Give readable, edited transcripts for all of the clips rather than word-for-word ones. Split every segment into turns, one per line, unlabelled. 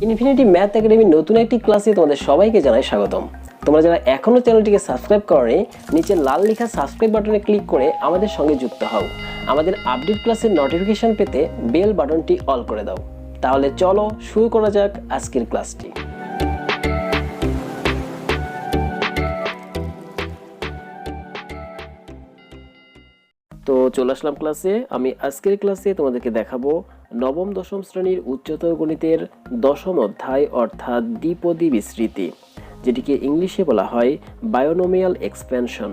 Infinity math একাডেমির নতুন একটি ক্লাসে তোমাদের সবাইকে জানাই স্বাগতম। তোমরা যারা এখনো চ্যানেলটিকে সাবস্ক্রাইব করোনি, নিচে লাল লেখা সাবস্ক্রাইব বাটনে ক্লিক করে আমাদের সঙ্গে যুক্ত হও। আমাদের আপডেট ক্লাসের নোটিফিকেশন পেতে বেল বাটনটি অল করে দাও। তাহলে চলো শুরু করা যাক আজকের ক্লাসটি। তো চলে আসলাম ক্লাসে। আমি আজকের ক্লাসে তোমাদেরকে দেখাবো নবম দশম শ্রেণীর উচ্চতর গণিতের দশম অধ্যায় অর্থাৎ দ্বিপদী বিস্তৃতি, যেটিকে ইংলিশে বলা হয় বায়োনোমিয়াল এক্সপেনশন।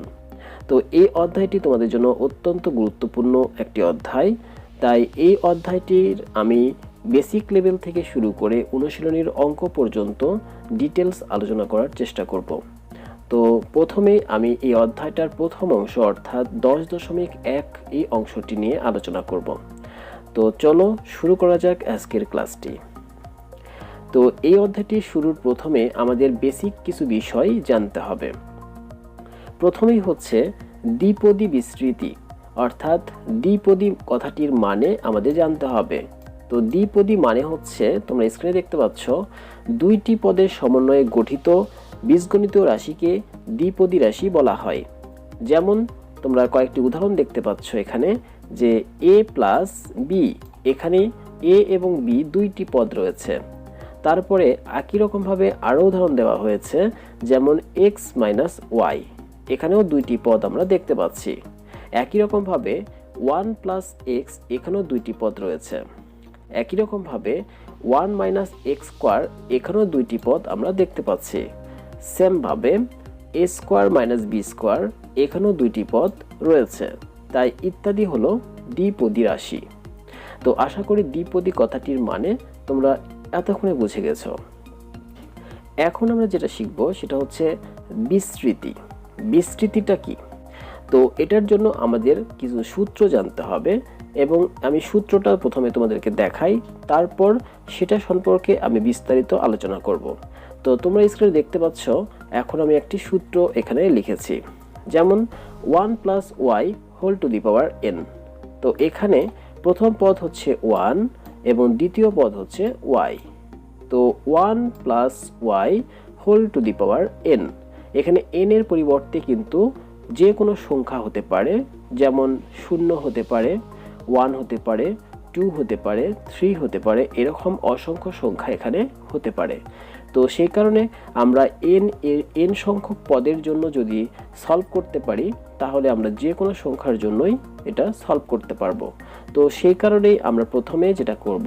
তো এই অধ্যায়টি তোমাদের জন্য অত্যন্ত গুরুত্বপূর্ণ একটি অধ্যায়। তাই এই অধ্যায়টির আমি বেসিক লেভেল থেকে শুরু করে অনুশীলনীর অঙ্ক পর্যন্ত ডিটেলস আলোচনা করার চেষ্টা করব। তো প্রথমে আমি এই অধ্যায়টার প্রথম অংশ অর্থাৎ 10.1 এই অংশটি নিয়ে আলোচনা করব। তো চলো শুরু করা যাক আজকের ক্লাসটি। তো এই অধ্যায়টি শুরুর প্রথমে আমাদের বেসিক কিছু বিষয় জানতে হবে। প্রথমেই হচ্ছে দ্বিপদী বিস্তৃতি অর্থাৎ দ্বিপদী কথাটির মানে আমাদের জানতে হবে। তো দ্বিপদী মানে হচ্ছে, তোমরা স্ক্রিনে দেখতে পাচ্ছ, দুইটি পদের সমন্বয়ে গঠিত বীজগণিতীয় রাশিকে দ্বিপদী রাশি বলা হয়। যেমন তোমরা কয়েকটি উদাহরণ দেখতে পাচ্ছ এখানে, যে a প্লাস বি, এখানে a এবং b দুইটি পদ রয়েছে। তারপরে একই রকমভাবে আরও উদাহরণ দেওয়া হয়েছে, যেমন x মাইনাস ওয়াই, এখানেও দুইটি পদ আমরা দেখতে পাচ্ছি। একই রকমভাবে 1 প্লাস এক্স, এখানেও দুইটি পদ রয়েছে। একই রকমভাবে 1 মাইনাস এক্স স্কোয়ার, এখানেও দুইটি পদ আমরা দেখতে পাচ্ছি। সেমভাবে এ স্কোয়ার মাইনাস বি স্কোয়ার, এখানেও দুইটি পদ রয়েছে। তাই ইত্যাদি হলো দ্বিপদী রাশি। তো আশা করি দ্বিপদী কথাটির মানে তোমরা এতক্ষণে বুঝে গেছো। এখন আমরা যেটা শিখব সেটা হচ্ছে বিস্তৃতি। বিস্তৃতিটা কি? তো এটার জন্য আমাদের কিছু সূত্র জানতে হবে এবং আমি সূত্রটা প্রথমে তোমাদেরকে দেখাই, তারপর সেটা সম্পর্কে আমি বিস্তারিত আলোচনা করব। তো তোমরা স্ক্রিনে দেখতে পাচ্ছ, এখন আমি একটি সূত্র এখানে লিখেছি, যেমন 1 plus Y whole to the power n. তো এখানে প্রথম পদ হচ্ছে 1 এবং দ্বিতীয় পদ হচ্ছে ওয়াই। তো 1 plus Y whole to the power n, এখানে এন এর পরিবর্তে কিন্তু যে কোনো সংখ্যা হতে পারে, যেমন 0 হতে পারে, 1 হতে পারে, 2 হতে পারে, 3 হতে পারে, এরকম অসংখ্য সংখ্যা এখানে হতে পারে। তো সেই কারণে আমরা এন সংখ্যক পদের জন্য যদি সলভ করতে পারি, তাহলে আমরা যে কোনো সংখ্যার জন্যই এটা সলভ করতে পারবো। তো সেই কারণেই আমরা প্রথমে যেটা করব,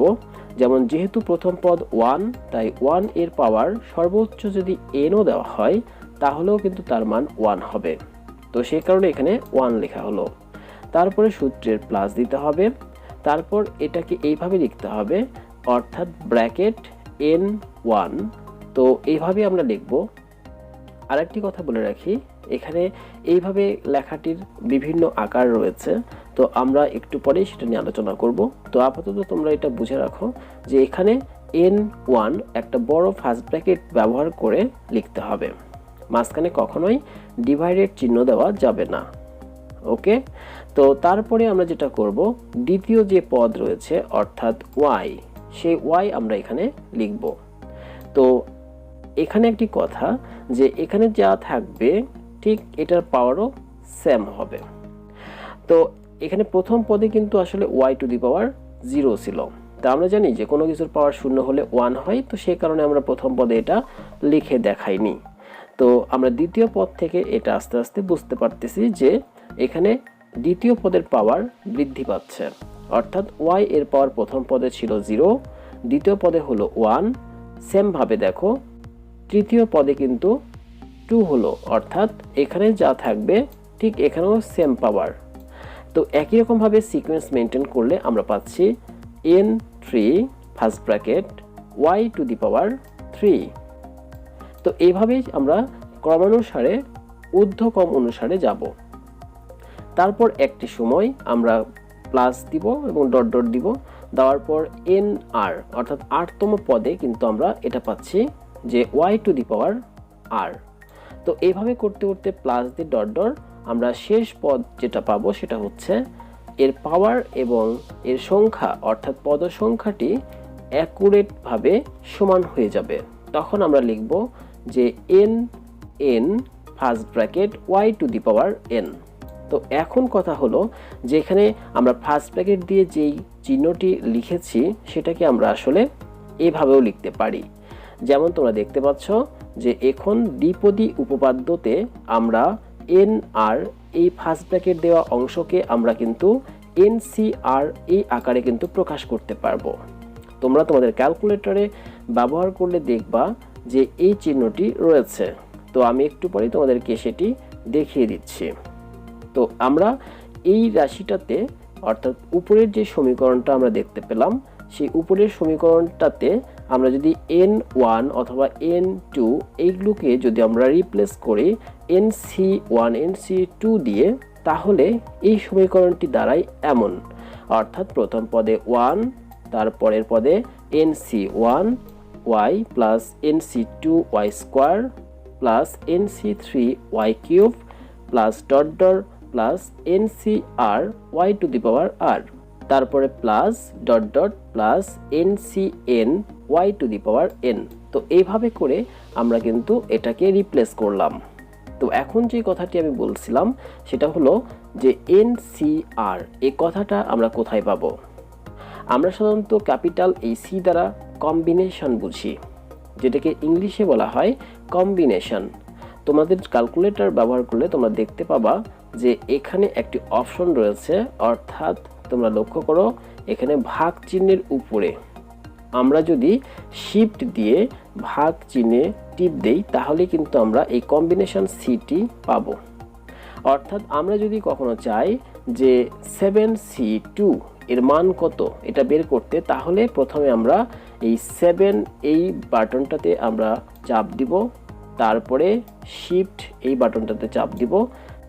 যেমন যেহেতু প্রথম পদ 1, তাই 1 এর পাওয়ার সর্বোচ্চ যদি এনও দেওয়া হয়, তাহলেও কিন্তু তার মান 1 হবে। তো সেই কারণে এখানে 1 লেখা হলো। তারপরে সূত্রের প্লাস দিতে হবে, তারপর এটাকে এইভাবে লিখতে হবে, অর্থাৎ ব্র্যাকেট n1। তো এইভাবে আমরা লিখব। আরেকটি কথা বলে রাখি, এখানে এইভাবে লেখাটির বিভিন্ন আকার রয়েছে, তো আমরা একটু পরেই সেটা নিয়ে আলোচনা করব। তো আপাতত তোমরা এটা বুঝে রাখো যে এখানে n1 একটা বড় ফার্স্ট ব্র্যাকেট ব্যবহার করে লিখতে হবে, মাঝখানে কখনোই ডিভাইডেড চিহ্ন দেওয়া যাবে না। ওকে। তো তারপরে আমরা যেটা করব, দ্বিতীয় যে পদ রয়েছে অর্থাৎ ওয়াই, সেই ওয়াই আমরা এখানে লিখব। তো এখানে একটি কথা, যে এখানে যা থাকবে ঠিক এটার পাওয়ারও সেম হবে। তো এখানে প্রথম পদে কিন্তু আসলে ওয়াই টু দি পাওয়ার 0 ছিল। তা আমরা জানি যে কোনো কিছুর পাওয়ার 0 হলে 1 হয়, তো সেই কারণে আমরা প্রথম পদে এটা লিখে দেখাইনি। তো আমরা দ্বিতীয় পদ থেকে এটা আস্তে আস্তে বুঝতে পারতেছি যে এখানে দ্বিতীয় পদের পাওয়ার বৃদ্ধি পাচ্ছে, অর্থাৎ ওয়াই এর পাওয়ার প্রথম পদে ছিল 0, দ্বিতীয় পদে হলো 1। সেমভাবে দেখো তৃতীয় পদে কিন্তু 2 হলো, অর্থাৎ এখানে যা থাকবে ঠিক এখানেও সেম পাওয়ার। তো একই রকমভাবে সিকোয়েন্স মেনটেন করলে আমরা পাচ্ছি n3 first bracket Y to the power 3। তো এইভাবেই আমরা ক্রমানুসারে ঊর্ধ্বক্রম অনুসারে যাব। তারপর একটি সময় আমরা প্লাস দিব এবং ডট ডট দিব, দেওয়ার পর nr অর্থাৎ 8তম পদে কিন্তু আমরা এটা পাচ্ছি যে y to the power r। তো এইভাবে করতে করতে প্লাস দিয়ে ডট ডট আমরা শেষ পদ যেটা পাবো সেটা হচ্ছে এর পাওয়ার এবং এর সংখ্যা অর্থাৎ পদ সংখ্যাটি অ্যাকুরেটভাবে সমান হয়ে যাবে। তখন আমরা লিখব যে n n first bracket y two the power n। তো এখন কথা হলো যে এখানে আমরা ফার্স্ট ব্র্যাকেট দিয়ে যেই চিহ্নটি লিখেছি সেটাকে আমরা আসলে এভাবেও লিখতে পারি। যেমন তোমরা দেখতে পাচ্ছ যে এখন দ্বিপদী উপপাদ্যতে আমরা n আর এই ফার্স্ট ব্র্যাকেট দেওয়া অংশকে আমরা কিন্তু NCR এই আকারে কিন্তু প্রকাশ করতে পারবো। তোমরা তোমাদের ক্যালকুলেটরে ব্যবহার করলে দেখবা যে এই চিহ্নটি রয়েছে। তো আমি একটু পরেই তোমাদেরকে সেটি দেখিয়ে দিচ্ছি। তো আমরা এই রাশিটাতে অর্থাৎ উপরের যে সমীকরণটা আমরা দেখতে পেলাম সেই উপরের সমীকরণটাতে আমরা যদি n1 অথবা n2 এইগুলোকে যদি আমরা রিপ্লেস করি nc1 nc2 দিয়ে, তাহলে এই সমীকরণটি দাঁড়ায় এমন, অর্থাৎ প্রথম পদে 1, তারপরের পদে nc1y plus nc2y square plus nc3y cube plus dot dot plus ncr y two the power r, তারপরে plus dot dot plus ncn y two the power n। তো এইভাবে করে আমরা কিন্তু এটাকে রিপ্লেস করলাম। তো এখন যে কথাটি আমি বলছিলাম সেটা হলো যে NCR এই কথাটা আমরা কোথায় পাবো? আমরা সাধারণত ক্যাপিটাল এই সি দ্বারা কম্বিনেশন বুঝি, যেটাকে ইংলিশে বলা হয় কম্বিনেশন। তোমাদের ক্যালকুলেটর ব্যবহার করলে তোমরা দেখতে পাবা যে এখানে একটি অপশন রয়েছে, অর্থাৎ তোমরা লক্ষ্য করো এখানে ভাগ চিহ্নের উপরে আমরা যদি শিফট দিয়ে ভাগ চিহ্নে টিপ দেই তাহলে কিন্তু আমরা এই কম্বিনেশন সিটি পাবো। অর্থাৎ আমরা যদি কখনো চাই যে 7c2 এর মান কত এটা বের করতে, তাহলে প্রথমে আমরা এই 7 এই বাটনটাতে আমরা চাপ দিব, তারপরে শিফট এই বাটনটাতে চাপ দিব,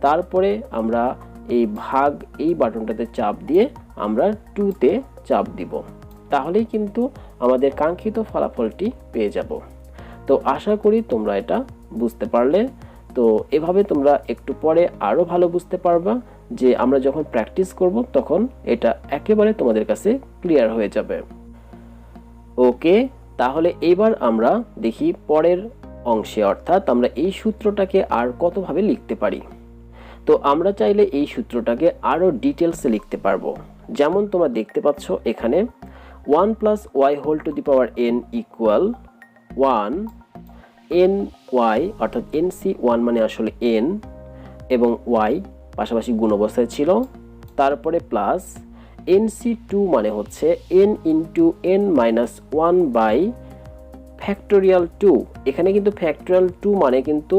তারপরে আমরা এই ভাগ এই বাটনটাতে চাপ দিয়ে আমরা 2তে চাপ দিব, তাহলেই কিন্তু আমাদের কাঙ্ক্ষিত ফলাফলটি পেয়ে যাব। তো আশা করি তোমরা এটা বুঝতে পারলে। তো এভাবে তোমরা একটু পরে আরও ভালো বুঝতে পারবা যে আমরা যখন প্র্যাকটিস করব তখন এটা একেবারে তোমাদের কাছে ক্লিয়ার হয়ে যাবে। ওকে, তাহলে এবার আমরা দেখি পরের অংশে, অর্থাৎ আমরা এই সূত্রটাকে আর কতভাবে লিখতে পারি। তো আমরা চাইলে এই সূত্রটাকে আরও ডিটেলসে লিখতে পারবো। যেমন তোমরা দেখতে পাচ্ছ এখানে 1 plus Y whole to the power n equal 1 ny, অর্থাৎ nc1 মানে আসলে n এবং y পাশাপাশি গুণ অবস্থায় ছিল, তারপরে প্লাস nc2 মানে হচ্ছে n into n minus 1 by factorial 2। এখানে কিন্তু ফ্যাক্টোরিয়াল 2 মানে কিন্তু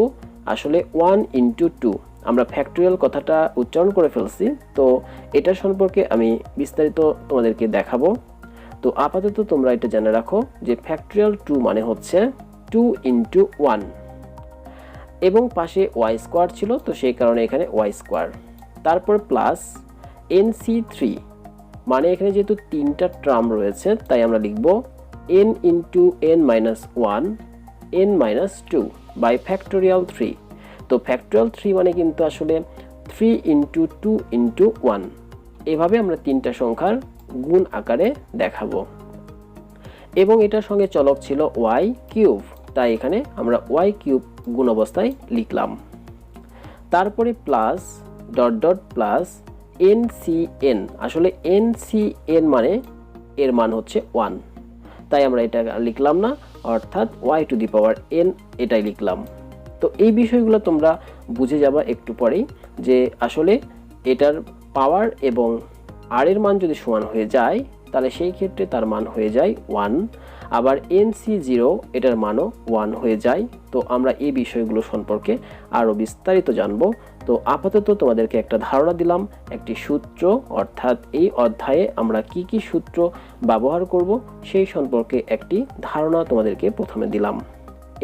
আসলে 1 ইন্টু 2, আমরা ফ্যাক্টোরিয়াল কথাটা উচ্চারণ করে ফেলছি। তো এটা সম্পর্কে আমি বিস্তারিত তোমাদেরকে দেখাবো। তো আপাতত তোমরা এটা জেনে রাখো যে ফ্যাক্টোরিয়াল 2 মানে হচ্ছে 2 ইন্টু 1 এবং পাশে ওয়াই স্কোয়ার ছিল, তো সেই কারণে এখানে ওয়াই স্কোয়ার, তারপর প্লাস nc3 মানে এখানে যেহেতু তিনটা টার্ম রয়েছে তাই আমরা লিখব n into n minus 1 n minus 2 by factorial 3। তো ফ্যাক্টোরিয়াল 3 মানে কিন্তু আসলে 3 ইন্টু 2 ইন্টু 1, এভাবে আমরা তিনটা সংখ্যার গুণ আকারে দেখাবো। এবং এটার সঙ্গে চলক ছিল ওয়াই কিউব, তাই এখানে আমরা ওয়াই কিউব গুণ অবস্থায় লিখলাম। তারপরে plus dot dot plus NCN, আসলে NCN মানে এর মান হচ্ছে 1, তাই আমরা এটা লিখলাম না, অর্থাৎ y two the power n এটাই লিখলাম। তো এই বিষয়গুলো তোমরা বুঝে যাবা একটু পরেই যে আসলে এটার পাওয়ার এবং r এর মান যদি সমান হয়ে যায় তাহলে সেই ক্ষেত্রে তার মান হয়ে যায় 1, আবার NC0 এটার মানও 1 হয়ে যায়। তো আমরা এই বিষয়গুলো সম্পর্কে আরও বিস্তারিত জানব। তো আপাতত তোমাদেরকে একটা ধারণা দিলাম, একটি সূত্র, অর্থাৎ এই অধ্যায়ে আমরা কি কি সূত্র ব্যবহার করব সেই সম্পর্কে একটি ধারণা তোমাদেরকে প্রথমে দিলাম।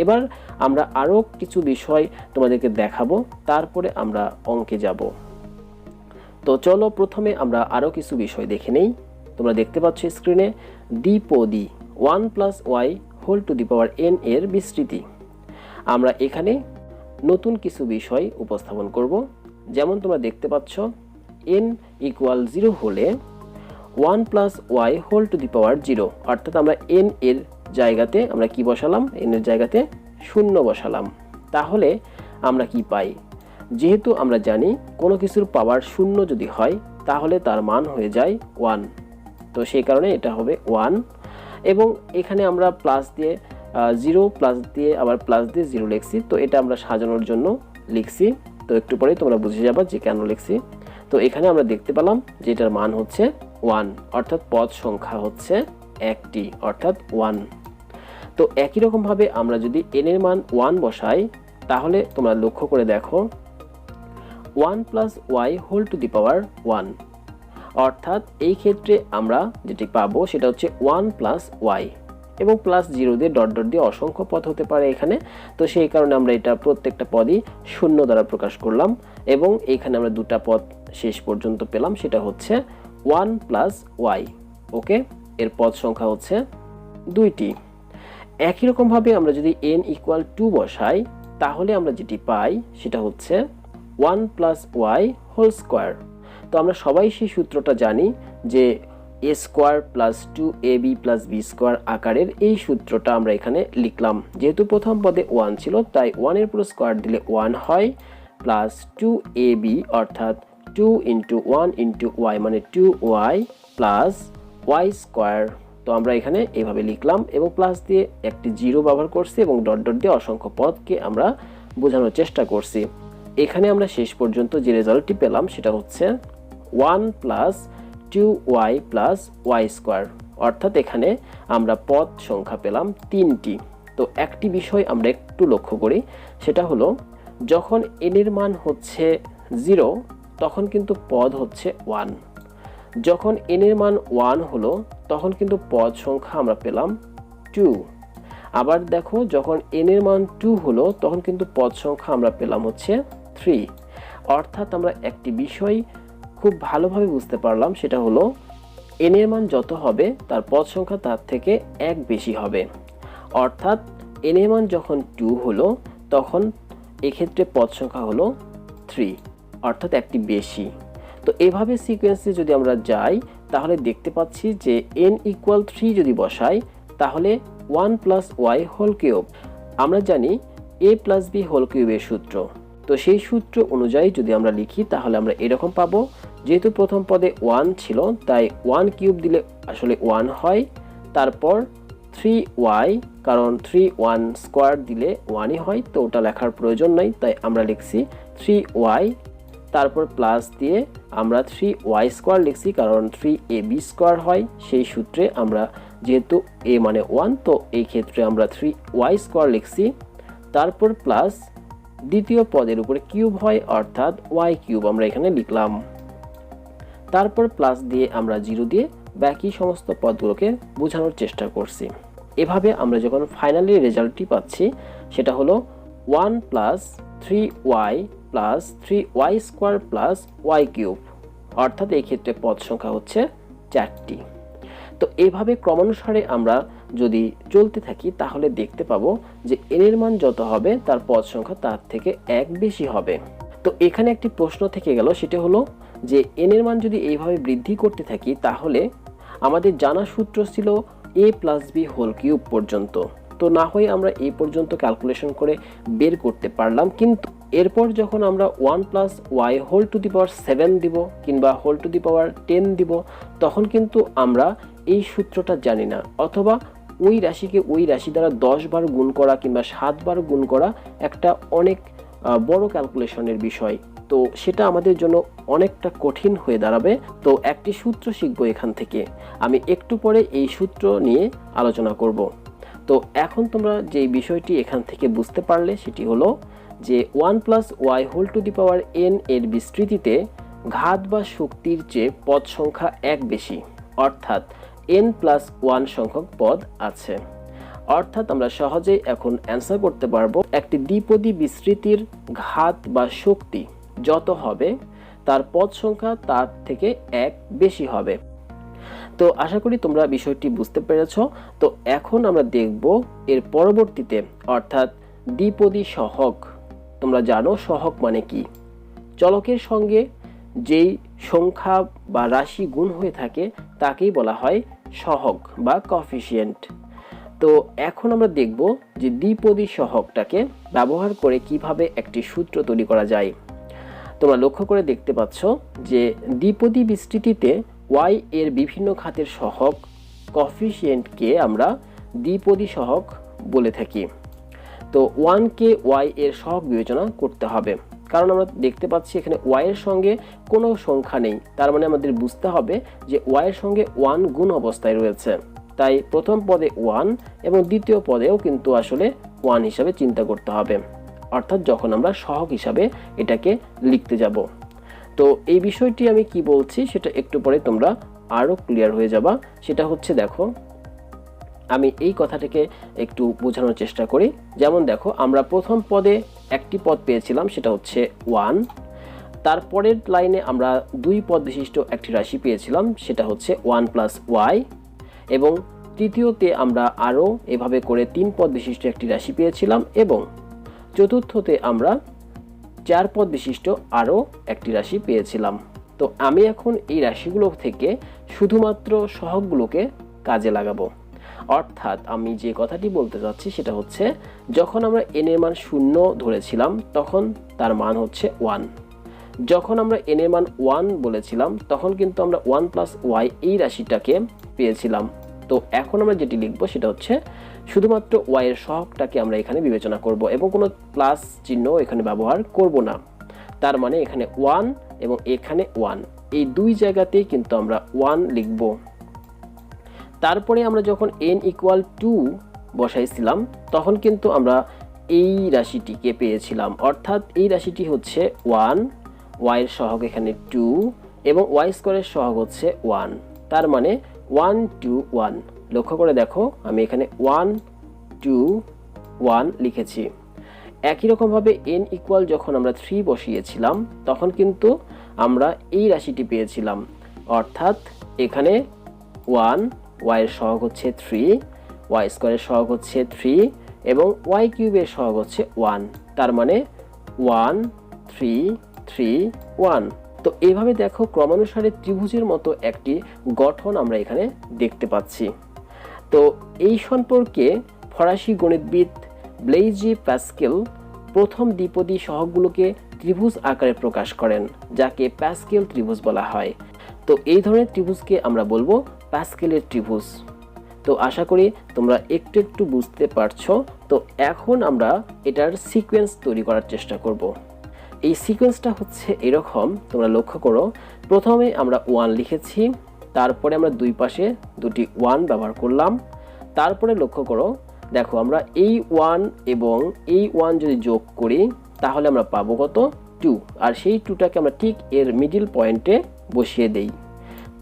এবার আমরা আরও কিছু বিষয় তোমাদেরকে দেখাবো, তারপরে আমরা অঙ্কে যাব। তো চলো প্রথমে আমরা আরও কিছু বিষয় দেখে নেই। তোমরা দেখতে পাচ্ছ স্ক্রিনে দ্বিপদী 1 plus Y whole to the power n এর বিস্তৃতি। আমরা এখানে নতুন কিছু বিষয় উপস্থাপন করব। যেমন তোমরা দেখতে পাচ্ছ n ইকুয়াল 0 হলে 1 plus Y whole to the power 0, অর্থাৎ আমরা n এর জায়গাতে আমরা কি বসালাম, n এর জায়গাতে 0 বসালাম। তাহলে আমরা কি পাই, যেহেতু আমরা জানি কোনো কিছুর পাওয়ার 0 যদি হয় তাহলে তার মান হয়ে যায় 1, তো সেই কারণে এটা হবে 1। এবং এখানে আমরা প্লাস দিয়ে 0 প্লাস দিয়ে আবার প্লাস দিয়ে 0 লিখছি, তো এটা আমরা সাজানোর জন্য লিখছি, তো একটু পরেই তোমরা বুঝে যাবে যে কেন লিখছি। তো এখানে আমরা দেখতে পেলাম যে এটার মান হচ্ছে 1, অর্থাৎ পদ সংখ্যা হচ্ছে একটি, অর্থাৎ 1। তো একই রকমভাবে আমরা যদি n এর মান 1 বসাই তাহলে তোমরা লক্ষ্য করে দেখো 1 plus Y whole to the power 1, অর্থাৎ এই ক্ষেত্রে আমরা যেটি পাবো সেটা হচ্ছে 1 প্লাস ওয়াই, এবং প্লাস 0 দিয়ে ডট ডট দিয়ে অসংখ্য পদ হতে পারে এখানে, তো সেই কারণে আমরা এটা প্রত্যেকটা পদই 0 দ্বারা প্রকাশ করলাম, এবং এখানে আমরা দুটা পদ শেষ পর্যন্ত পেলাম, সেটা হচ্ছে 1 প্লাস ওয়াই। ওকে, এর পদ সংখ্যা হচ্ছে 2টি। একই রকমভাবে আমরা যদি n ইকুয়াল 2 বসাই তাহলে আমরা যেটি পাই সেটা হচ্ছে 1 প্লাস ওয়াই হোল স্কোয়ার। তো আমরা সবাই সেই সূত্রটা জানি যে a square plus 2ab plus b square আকারের এই সূত্রটা আমরা এখানে লিখলাম। যেহেতু প্রথম পদে 1 ছিল তাই 1 এর পুরো স্কোয়ার দিলে 1 হয়, প্লাস 2ab অর্থাৎ 2 ইন্টু 1 ইন্টু ওয়াই মানে 2y প্লাস ওয়াই স্কোয়ার। তো আমরা এখানে এইভাবে লিখলাম এবং প্লাস দিয়ে একটি 0 ব্যবহার করছি এবং ডট ডট দিয়ে অসংখ্য পদকে আমরা বোঝানোর চেষ্টা করছি। এখানে আমরা শেষ পর্যন্ত যে রেজাল্টটি পেলাম সেটা হচ্ছে 1 plus 2y plus Y square, অর্থাৎ এখানে আমরা পদ সংখ্যা পেলাম 3টি। তো একটি বিষয় আমরা একটু লক্ষ্য করি, সেটা হলো যখন n এর মান হচ্ছে 0 তখন কিন্তু পদ হচ্ছে 1, যখন n এর মান 1 হলো তখন কিন্তু পদ সংখ্যা আমরা পেলাম 2, আবার দেখো যখন n এর মান 2 হলো তখন কিন্তু পদ সংখ্যা আমরা পেলাম হচ্ছে 3। অর্থাৎ আমরা একটি বিষয় খুব ভালোভাবে বুঝতে পারলাম, সেটা হলো n এর মান যত হবে তার পদ সংখ্যা তার থেকে 1 বেশি হবে, অর্থাৎ n এর মান যখন 2 হলো তখন এক্ষেত্রে পদ সংখ্যা হলো 3, অর্থাৎ একটি বেশি। তো এভাবে সিকোয়েন্সে যদি আমরা যাই তাহলে দেখতে পাচ্ছি যে n ইকুয়াল 3 যদি বসাই তাহলে 1 প্লাস ওয়াই হোল কিউব, আমরা জানি a প্লাস বি হোল কিউবের সূত্র, তো সেই সূত্র অনুযায়ী যদি আমরা লিখি তাহলে আমরা এরকম পাবো, যেহেতু প্রথম পদে 1 ছিল তাই 1 কিউব দিলে আসলে 1 হয়, তারপর 3y, কারণ 3 1 স্কোয়ার দিলে 1ই হয়, তো ওটা লেখার প্রয়োজন নাই তাই আমরা লিখছি 3y, তারপর প্লাস দিয়ে আমরা 3y স্কোয়ার লিখছি কারণ 3ab স্কোয়ার হয়, সেই সূত্রে আমরা যেহেতু a মানে 1 তো এই ক্ষেত্রে আমরা 3y স্কোয়ার লিখছি, তারপর প্লাস দ্বিতীয় পদের উপরে কিউব হয় অর্থাৎ y কিউব আমরা এখানে লিখলাম, তারপর প্লাস দিয়ে আমরা 0 দিয়ে বাকি সমস্ত পদগুলোকে বোঝানোর চেষ্টা করছি। এভাবে আমরা যখন ফাইনালি রেজাল্টটি পাচ্ছি সেটা হলো 1 plus 3y plus 3y square plus y cube, অর্থাৎ এই ক্ষেত্রে পদ সংখ্যা হচ্ছে 4টি। তো এইভাবে ক্রমানুসারে আমরা যদি চলতে থাকি তাহলে দেখতে পাবো যে n এর মান যত হবে তার পদ সংখ্যা তার থেকে 1 বেশি হবে। তো এখানে একটি প্রশ্ন থেকে গেল, সেটা হলো যে n এর মান যদি এইভাবে বৃদ্ধি করতে থাকি তাহলে আমাদের জানা সূত্র ছিল a plus b whole cube পর্যন্ত, তো না হয় আমরা এই পর্যন্ত ক্যালকুলেশন করে বের করতে পারলাম, কিন্তু এরপর যখন আমরা 1 plus Y whole to the power 7 দিব কিংবা হোল টু দি পাওয়ার 10 দিব তখন কিন্তু আমরা এই সূত্রটা জানি না, অথবা ওই রাশিকে ওই রাশি দ্বারা 10 বার গুণ করা কিংবা 7 বার গুণ করা একটা অনেক বড় ক্যালকুলেশনের বিষয়, তো সেটা আমাদের জন্য অনেকটা কঠিন হয়ে দাঁড়াবে। তো একটি সূত্র শিখবো এখান থেকে, আমি একটু পরে এই সূত্র নিয়ে আলোচনা করব। তো এখন তোমরা যে বিষয়টি এখান থেকে বুঝতে পারলে সেটি হলো যে 1 plus Y whole to the power n এর বিস্তৃতিতে ঘাত বা শক্তির চেয়ে পদ সংখ্যা 1 বেশি, অর্থাৎ n প্লাস 1 সংখ্যক পদ আছে। অর্থাৎ আমরা সহজেই এখন অ্যান্সার করতে পারবো একটি দ্বিপদী বিস্তৃতির ঘাত বা শক্তি যত হবে তার পদ সংখ্যা তার থেকে 1 বেশি হবে। তো আশা করি তোমরা বিষয়টি বুঝতে পেরেছো। তো এখন আমরা দেখব এর পরবর্তীতে, অর্থাৎ দ্বিপদী সহগ। তোমরা জানো সহগ মানে কি, চলকের সঙ্গে যেই সংখ্যা বা রাশি গুণ হয়ে থাকে তাকেই বলা হয় সহগ বা কোএফিসিয়েন্ট। তো এখন আমরা দেখব যে দ্বিপদী সহগটাকে ব্যবহার করে কিভাবে একটি সূত্র তৈরি করা যায়। তোমরা লক্ষ্য করে দেখতে পাচ্ছ যে দ্বিপদী বিস্তৃতিতে y এর বিভিন্ন ঘাতের সহগ কোএফিসিয়েন্টকে আমরা দ্বিপদী সহগ বলে থাকি। তো 1কে y এর সহগ বিবেচনা করতে হবে, কারণ আমরা দেখতে পাচ্ছি এখানে y এর সঙ্গে কোনো সংখ্যা নেই, তার মানে আমাদের বুঝতে হবে যে y এর সঙ্গে 1 গুণ অবস্থায় রয়েছে। তাই প্রথম পদে 1 এবং দ্বিতীয় পদেও কিন্তু আসলে 1 হিসাবে চিন্তা করতে হবে, অর্থাৎ যখন আমরা সহগ হিসাবে এটাকে লিখতে যাব। তো এই বিষয়টি আমি কি বলছি সেটা একটু পরে তোমরা আরো ক্লিয়ার হয়ে যাবা। সেটা হচ্ছে, দেখো আমি এই কথাটাকে একটু বোঝানোর চেষ্টা করি। যেমন দেখো, আমরা প্রথম পদে একটি পদ পেয়েছিলাম, সেটা হচ্ছে 1। তারপরের লাইনে আমরা 2 পদ বিশিষ্ট একটি রাশি পেয়েছিলাম, সেটা হচ্ছে 1 + y। এবং তৃতীয়তে আমরা আরও এভাবে করে 3 পদ বিশিষ্ট একটি রাশি পেয়েছিলাম, এবং চতুর্থতে আমরা 4 পদ বিশিষ্ট আরও একটি রাশি পেয়েছিলাম। তো আমি এখন এই রাশিগুলো থেকে শুধুমাত্র সহগগুলোকে কাজে লাগাবো। অর্থাৎ আমি যে কথাটি বলতে চাচ্ছি সেটা হচ্ছে, যখন আমরা n এর মান 0 ধরেছিলাম তখন তার মান হচ্ছে 1। যখন আমরা n এর মান 1 বলেছিলাম তখন কিন্তু আমরা 1 + y এই রাশিটাকে পেয়েছিলাম। তো এখন আমরা যেটি লিখব সেটা হচ্ছে শুধুমাত্র y এর সহগটাকে আমরা এখানে বিবেচনা করব এবং কোনো প্লাস চিহ্ন এখানে ব্যবহার করব না। তার মানে এখানে 1 এবং এখানে 1, এই দুই জায়গাতেই কিন্তু আমরা 1 লিখব। তারপরে আমরা যখন n = 2 বসাইছিলাম তখন কিন্তু আমরা এই রাশিটিকে পেয়েছিলাম, অর্থাৎ এই রাশিটি হচ্ছে 1, y এর সহগ এখানে 2 এবং y² এর সহগ হচ্ছে 1। তার মানে 1 2 1। লক্ষ্য করে দেখো, আমি এখানে 1 2 1 লিখেছি। একই রকমভাবে n = যখন আমরা 3 বসিয়েছিলাম তখন কিন্তু আমরা এই রাশিটি পেয়েছিলাম, অর্থাৎ এখানে 1, y এর সহগ হচ্ছে 3, y² এর সহগ হচ্ছে 3 এবং y³ এর সহগ হচ্ছে 1। তার মানে 1 3 3 1। তো এইভাবে দেখো ক্রমানুসারে ত্রিভুজের মতো একটি গঠন আমরা এখানে দেখতে পাচ্ছি। তো এই সম্পর্কে ফরাসি গণিতবিদ ব্লেইজি প্যাসকেল প্রথম দ্বিপদী সহগগুলোকে ত্রিভুজ আকারে প্রকাশ করেন, যাকে প্যাসকেল ত্রিভুজ বলা হয়। তো এই ধরনের ত্রিভুজকে আমরা বলবো প্যাসকেলের ত্রিভুজ। তো আশা করি তোমরা একটু একটু বুঝতে পারছো। তো এখন আমরা এটার সিকোয়েন্স তৈরি করার চেষ্টা করব। এই সিকোয়েন্সটা হচ্ছে এরকম, তোমরা লক্ষ্য করো, প্রথমে আমরা 1 লিখেছি, তারপরে আমরা দুই পাশে দুটি 1 ব্যবহার করলাম। তারপরে লক্ষ্য করো, দেখো আমরা এই 1 এবং এই 1 যদি যোগ করি তাহলে আমরা পাবো কত? 2। আর সেই 2টাকে আমরা ঠিক এর মিডল পয়েন্টে বসিয়ে দেই।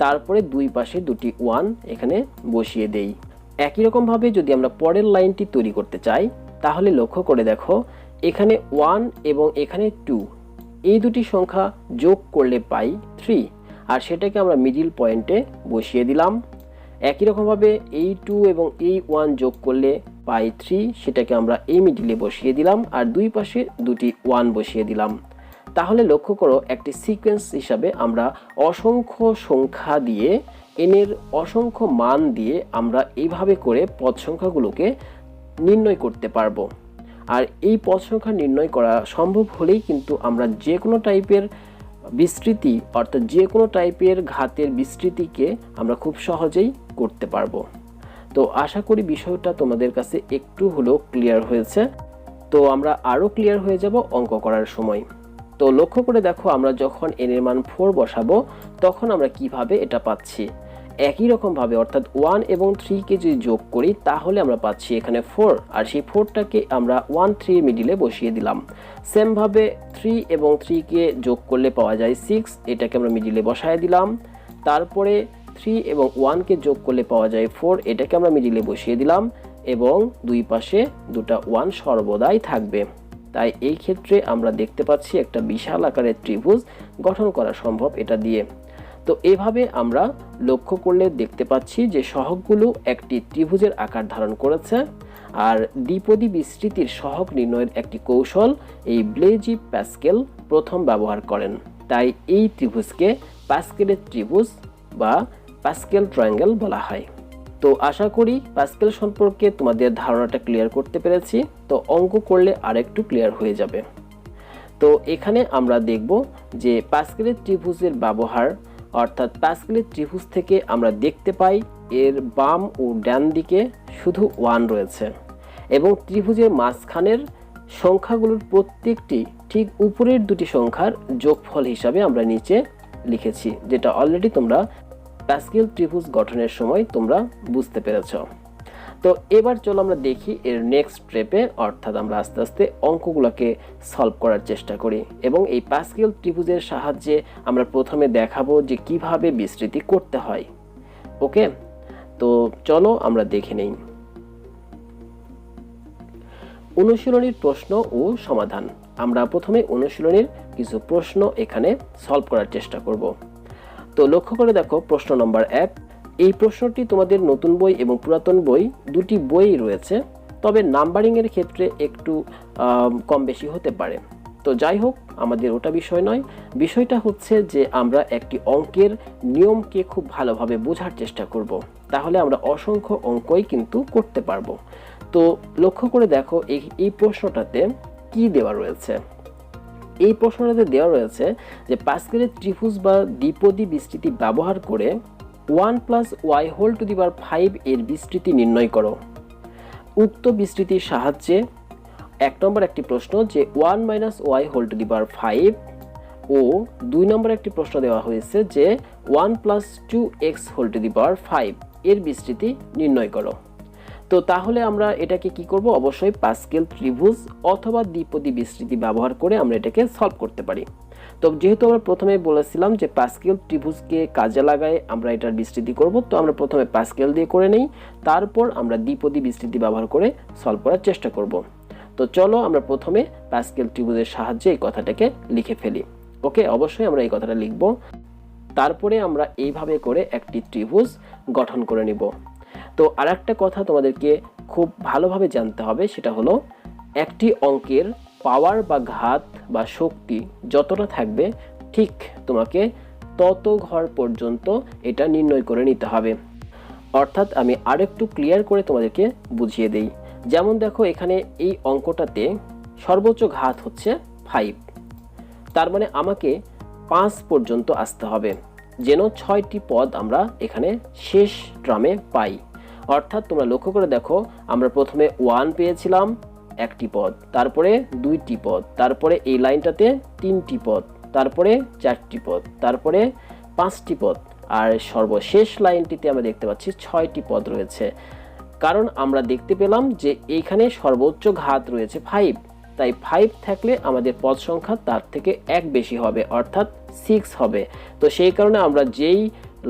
তারপরে দুই পাশে দুটি 1 এখানে বসিয়ে দেই। একই রকমভাবে যদি আমরা পরের লাইনটি তৈরি করতে চাই তাহলে লক্ষ্য করে দেখো, এখানে 1 এবং এখানে 2, এই দুটি সংখ্যা যোগ করলে পাই 3, আর সেটাকে আমরা মিডল পয়েন্টে বসিয়ে দিলাম। একই রকমভাবে এই 2 এবং এই 1 যোগ করলে পাই 3, সেটাকে আমরা এই মিডলে বসিয়ে দিলাম, আর দুই পাশে দুটি 1 বসিয়ে দিলাম। তাহলে লক্ষ্য করো, একটি সিকোয়েন্স হিসাবে আমরা অসংখ্য সংখ্যা দিয়ে, n এর অসংখ্য মান দিয়ে আমরা এইভাবে করে পদ সংখ্যাগুলোকে নির্ণয় করতে পারবো। আর এই পদ সংখ্যা নির্ণয় করা সম্ভব হলেই কিন্তু আমরা যে কোনো টাইপের বিস্তৃতি, অর্থাৎ যে কোনো টাইপের ঘাতের বিস্তৃতিকে আমরা খুব সহজেই করতে পারবো। তো আশা করি বিষয়টা তোমাদের কাছে একটু হলেও ক্লিয়ার হয়েছে। তো আমরা আরও ক্লিয়ার হয়ে যাব অঙ্ক করার সময়। তো লক্ষ্য করে দেখো, আমরা যখন n এর মান 4 বসাবো তখন আমরা কিভাবে এটা পাচ্ছি। একই রকমভাবে অর্থাৎ 1 এবং 3কে যদি যোগ করি তাহলে আমরা পাচ্ছি এখানে 4, আর সেই 4টাকে আমরা 1 3 মিডিলে বসিয়ে দিলাম। সেমভাবে 3 এবং 3কে যোগ করলে পাওয়া যায় 6, এটাকে আমরা মিডিলে বসায় দিলাম। তারপরে 3 এবং 1কে যোগ করলে পাওয়া যায় 4, এটাকে আমরা মিডিলে বসিয়ে দিলাম, এবং দুই পাশে দুটা 1 সর্বদাই থাকবে। তাই এই ক্ষেত্রে আমরা দেখতে পাচ্ছি একটা বিশাল আকারের ত্রিভুজ গঠন করা সম্ভব এটা দিয়ে। তো এভাবে আমরা লক্ষ্য করলে দেখতে পাচ্ছি যে সহগগুলো একটি ত্রিভুজের আকার ধারণ করেছে। আর দ্বিপদী বিস্তৃতির সহগ নির্ণয়ের একটি কৌশল এই ব্লেজি প্যাসকেল প্রথম ব্যবহার করেন। তাই এই ত্রিভুজকে পাস্কেলের ত্রিভুজ বা পাস্কেল ট্রায়াঙ্গেল বলা হয়। তো আশা করি পাস্কেল সম্পর্কে তোমাদের ধারণাটা ক্লিয়ার করতে পেরেছি। তো অঙ্ক করলে আরেকটু ক্লিয়ার হয়ে যাবে। তো এখানে আমরা দেখব যে পাস্কেলের ত্রিভুজের ব্যবহার, অর্থাৎ পাস্কেলের ত্রিভুজ থেকে আমরা দেখতে পাই এর বাম ও ডান দিকে শুধু 1 রয়েছে এবং ত্রিভুজের মাঝখানের সংখ্যাগুলোর প্রত্যেকটি ঠিক উপরের দুটি সংখ্যার যোগফল হিসাবে আমরা নিচে লিখেছি, যেটা অলরেডি তোমরা পাস্কেল ত্রিভুজ গঠনের সময় তোমরা বুঝতে পেরেছ। তো এবার চলো আমরা দেখি এর নেক্সট স্টেপে, অর্থাৎ আমরা আস্তে আস্তে অঙ্কগুলোকে সলভ করার চেষ্টা করি এবং এই পাস্কেল ত্রিভুজের সাহায্যে আমরা প্রথমে দেখাবো যে কিভাবে বিস্তৃতি করতে হয়। ওকে, তো চলো আমরা দেখে নেই। অনুশীলনীর প্রশ্ন ও সমাধান। আমরা প্রথমে অনুশীলনীর কিছু প্রশ্ন এখানে সলভ করার চেষ্টা করব। তো লক্ষ্য করে দেখো প্রশ্ন নম্বর 1। এই প্রশ্নটি তোমাদের নতুন বই এবং পুরাতন বই দুটি বই রয়েছে, তবে নাম্বারিং এর ক্ষেত্রে একটু কম বেশি হতে পারে। তো যাই হোক, আমাদের ওটা বিষয় নয়, বিষয়টা হচ্ছে যে আমরা একটি অঙ্কের নিয়মকে খুব ভালোভাবে বোঝার চেষ্টা করব, তাহলে আমরা অসংখ্য অঙ্কই কিন্তু করতে পারবো। তো লক্ষ্য করে দেখো এই প্রশ্নটাতে কি দেওয়া রয়েছে। এই প্রশ্নটাতে দেওয়া রয়েছে যে পাস্কেলের ত্রিভুজ বা দ্বিপদী বিস্তৃতি ব্যবহার করে 1 + y⁵ এর বিস্তৃতি নির্ণয় করো। উক্ত বিস্তৃতির সাহায্যে 1 নম্বর একটি প্রশ্ন যে 1 - y⁵ ও 2 নম্বর একটি প্রশ্ন দেওয়া হয়েছে যে 1 + 2x⁵ এর বিস্তৃতি নির্ণয় করো। তো তাহলে আমরা এটাকে কি করব, অবশ্যই পাস্কেল ত্রিভুজ অথবা দ্বিপদী বিস্তৃতি ব্যবহার করে আমরা এটাকে সলভ করতে পারি। তো যেহেতু আমরা প্রথমে বলেছিলাম যে পাস্কেল ত্রিভুজকে কাজে লাগায় আমরা এটার বিস্তৃতি করব, তো আমরা প্রথমে পাস্কেল দিয়ে করে নেই, তারপর আমরা দ্বিপদী বিস্তৃতি ব্যবহার করে সলভ করার চেষ্টা করব। তো চলো আমরা প্রথমে পাস্কেল ত্রিভুজের সাহায্যে এই কথাটাকে লিখে ফেলি। ওকে, অবশ্যই আমরা এই কথাটা লিখব, তারপরে আমরা এইভাবে করে একটি ত্রিভুজ গঠন করে নিব। তো আরেকটা কথা তোমাদেরকে খুব ভালোভাবে জানতে হবে, সেটা হলো একটি অঙ্কের পাওয়ার বা ঘাত বা শক্তি যতটা থাকবে ঠিক তোমাকে তত ঘর পর্যন্ত এটা নির্ণয় করে নিতে হবে। অর্থাৎ আমি আরেকটু ক্লিয়ার করে তোমাদেরকে বুঝিয়ে দেই। যেমন দেখো এখানে এই অঙ্কটাতে সর্বোচ্চ ঘাত হচ্ছে 5, তার মানে আমাকে 5 পর্যন্ত আসতে হবে যেন 6টি পদ আমরা এখানে শেষ টার্মে পাই। অর্থাৎ তোমরা লক্ষ্য করে দেখো আমরা প্রথমে 1 পেয়েছিলাম একটি পদ, তারপরে 2টি পদ, তারপরে এই লাইনটাতে 3টি পদ, তারপরে 4টি পদ, তারপরে 5টি পদ, আর সর্বশেষ লাইনটিতে আমরা দেখতে পাচ্ছি 6টি পদ রয়েছে। কারণ আমরা দেখতে পেলাম যে এইখানে সর্বোচ্চ ঘাত রয়েছে 5, তাই 5 থাকলে আমাদের পদ সংখ্যা তার থেকে 1 বেশি হবে, অর্থাৎ 6 হবে। তো সেই কারণে আমরা যেই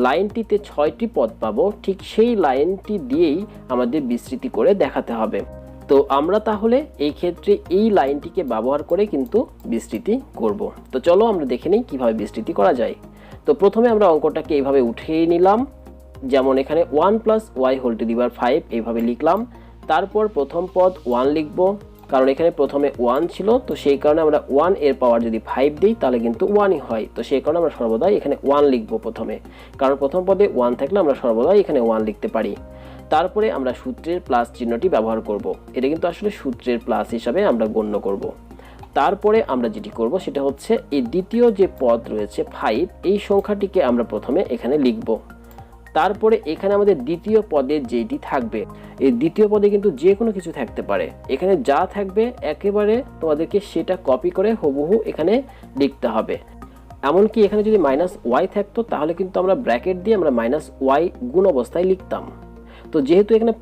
লাইনটিতে 6টি পদ পাবো ঠিক সেই লাইনটি দিয়েই আমাদের বিস্তৃতি করে দেখাতে হবে। তো আমরা তাহলে এই ক্ষেত্রে এই লাইনটিকে ব্যবহার করে কিন্তু বিস্তৃতি করব। তো চলো আমরা দেখে নিই কিভাবে বিস্তৃতি করা যায়। তো প্রথমে আমরা অঙ্কটাকে এইভাবে উঠিয়ে নিলাম, যেমন এখানে 1 + y⁵ এইভাবে লিখলাম। তারপর প্রথম পদ 1 লিখব, কারণ এখানে প্রথমে 1 ছিল, তো সেই কারণে আমরা 1 এর পাওয়ার যদি 5 দিই তাহলে কিন্তু 1ই হয়। তো সেই কারণে আমরা সর্বদাই এখানে 1 লিখব প্রথমে, কারণ প্রথম পদে 1 থাকলে আমরা সর্বদাই এখানে 1 লিখতে পারি। তারপরে আমরা সূত্রের প্লাস চিহ্নটি ব্যবহার করব, এটা কিন্তু আসলে সূত্রের প্লাস হিসাবে আমরা গণ্য করব। তারপরে আমরা যেটি করব সেটা হচ্ছে এই দ্বিতীয় যে পদ রয়েছে 5, এই সংখ্যাটিকে আমরা প্রথমে এখানে লিখব। তারপরে এখানে আমাদের দ্বিতীয় পদে যেটি থাকবে, এই দ্বিতীয় পদে কিন্তু যে কোনো কিছু থাকতে পারে, এখানে যা থাকবে একেবারে তোমাদেরকে সেটা কপি করে হুবহু এখানে লিখতে হবে। এমনকি এখানে যদি -y থাকতো তাহলে কিন্তু আমরা ব্র্যাকেট দিয়ে আমরা -y গুণ অবস্থায় লিখতাম। তো যেহেতু এখানে